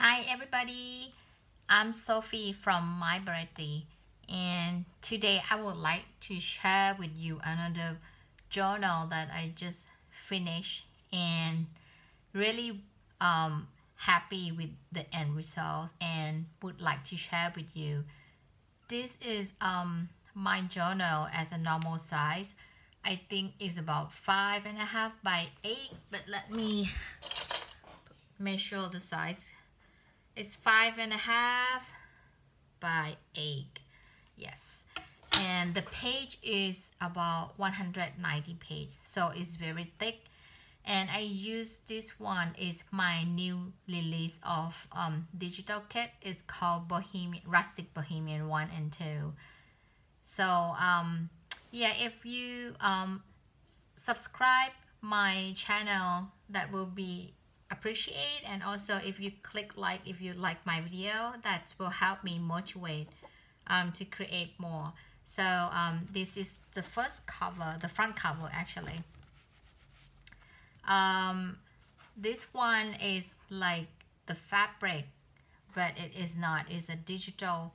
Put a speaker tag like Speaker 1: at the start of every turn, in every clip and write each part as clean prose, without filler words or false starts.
Speaker 1: Hi everybody, I'm Sophie from MindBarretty, and today I would like to share with you another journal that I just finished and really happy with the end result and would like to share with you. This is my journal as a normal size. I think is about 5.5 by 8, but let me measure the size. It's 5.5 by 8. Yes, and the page is about 190 page, so it's very thick. And I use this one is my new release of digital kit. It's called Rustic Bohemian 1 and 2. So yeah, if you subscribe my channel, that will be appreciate. And also if you click like if you like my video, that will help me motivate to create more. So this is the first cover, the front cover actually. This one is like the fabric, but it is not. It's a digital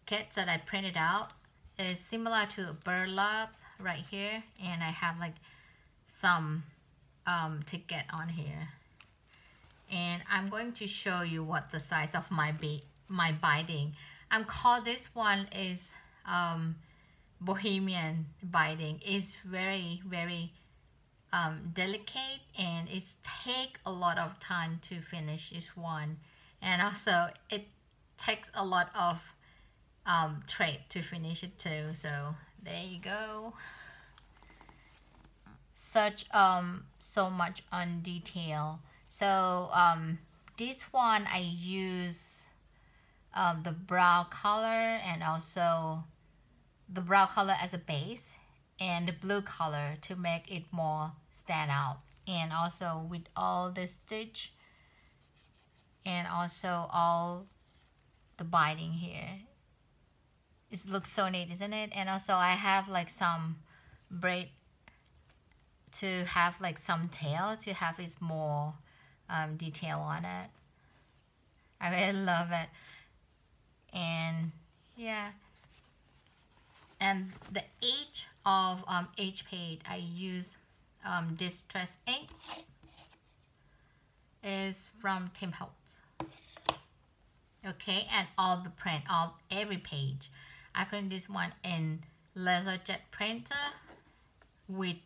Speaker 1: kit that I printed out. It's similar to burlaps right here, and I have like some ticket on here. And I'm going to show you what the size of my binding. I'm called this one is Bohemian binding. It's very delicate, and it takes a lot of time to finish this one, and also it takes a lot of thread to finish it too. So there you go. Such so much on detail. So this one I use the brown color, and also the brown color as a base, and the blue color to make it more stand out, and also with all the stitch and also all the binding here. It looks so neat, isn't it? And also I have like some braid to have like some tail to have it more detail on it. I really love it. And yeah, and the age of each page I use distress ink is from Tim Holtz. Okay, and all the print, every page I print this one in laser jet printer with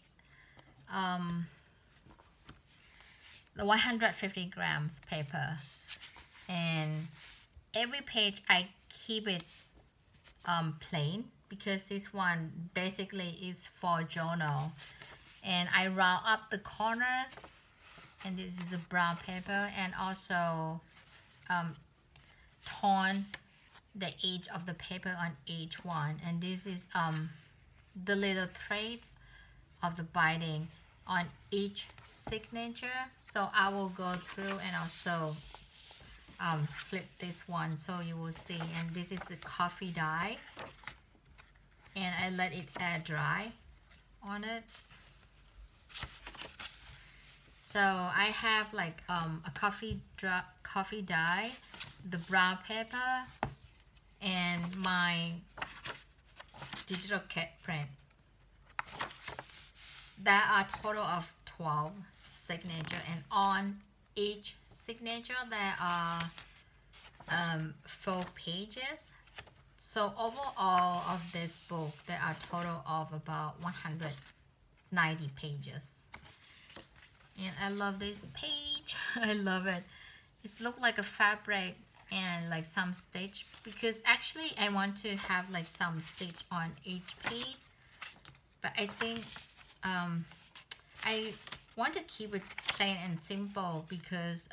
Speaker 1: the 150 grams paper, and every page I keep it plain, because this one basically is for journal. And I round up the corner, and this is a brown paper, and also torn the edge of the paper on each one. And this is the little thread of the binding on each signature. So I will go through and also flip this one so you will see. And this is the coffee dye, and I let it air dry on it. So I have like a coffee dye, the brown paper, and my digital kit print. There are a total of 12 signatures, and on each signature there are 4 pages. So overall of this book there are a total of about 190 pages. And I love this page. I love it. It looks like a fabric and like some stitch, because actually I want to have like some stitch on each page, but I think I want to keep it plain and simple, because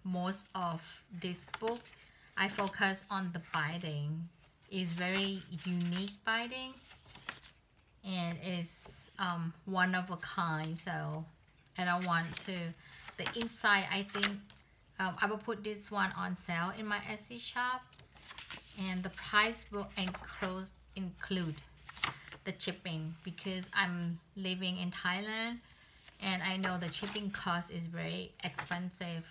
Speaker 1: most of this book I focus on the binding. It's very unique binding, and it's one of a kind. So I don't want to. The inside, I think I will put this one on sale in my Etsy shop, and the price will include the shipping, because I'm living in Thailand, and I know the shipping cost is very expensive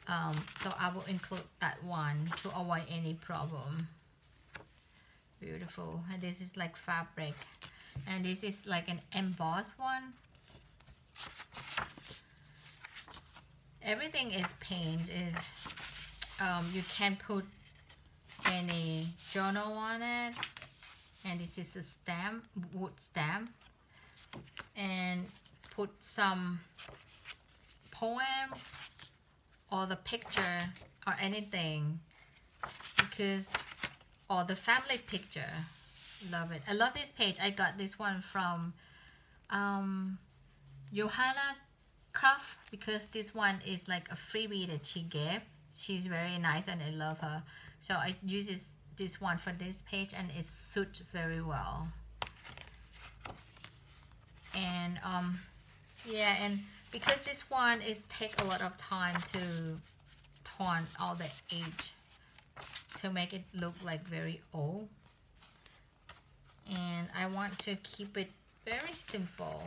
Speaker 1: So I will include that one to avoid any problem. Beautiful. And this is like fabric, and this is like an embossed one. Everything is paint. Is you can put any journal on it, and this is a stamp, wood stamp, and put some poem or the picture or anything, because or the family picture. Love it. I love this page. I got this one from Johanna Craft, because this one is like a freebie that she gave. She's very nice and I love her, so I use this one for this page, and it suits very well. And yeah, and because this one is take a lot of time to tone all the edge to make it look like very old, and I want to keep it very simple,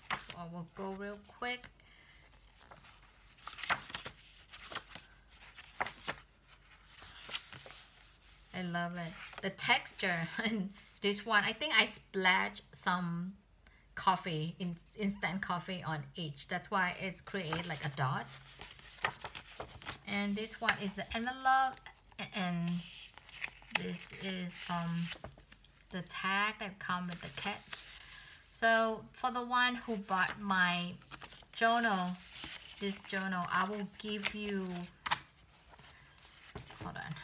Speaker 1: so I will go real quick. I love it, the texture. And this one, I think I splashed some coffee, instant coffee on each, that's why it's create like a dot. And this one is the envelope, and this is the tag that come with the kit. So for the one who bought my journal, this journal, I will give you, hold on,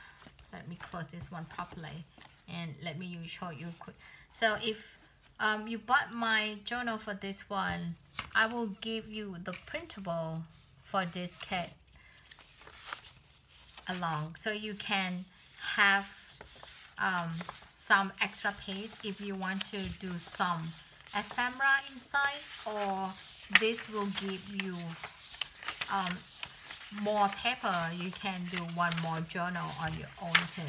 Speaker 1: let me close this one properly, and let me show you quick. So if you bought my journal for this one, I will give you the printable for this kit along, so you can have some extra page if you want to do some ephemera inside, or this will give you more paper. You can do one more journal on your own too.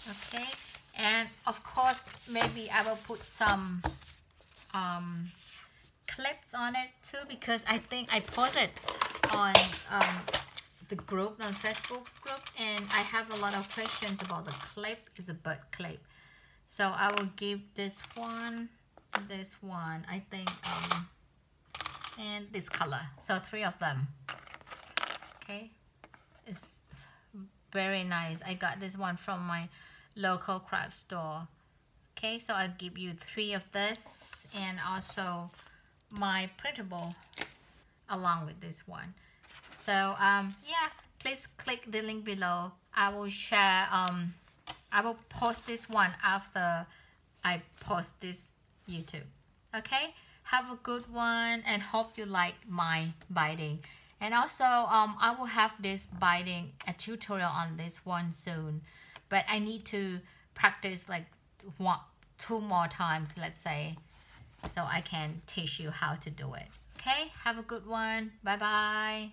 Speaker 1: Okay, and of course maybe I will put some clips on it too, because I think I posted on the group, on Facebook group, and I have a lot of questions about the clip. It's a butt clip, so I will give this one, I think, and this color, so 3 of them. Okay, it's very nice. I got this one from my local craft store. Okay, so I'll give you 3 of this, and also my printable along with this one. So yeah, please click the link below. I will share, I will post this one after I post this YouTube. Okay, have a good one, and hope you like my binding. And also I will have this binding, a tutorial on this one soon, but I need to practice like 2 more times, let's say, so I can teach you how to do it. Okay, have a good one. Bye bye.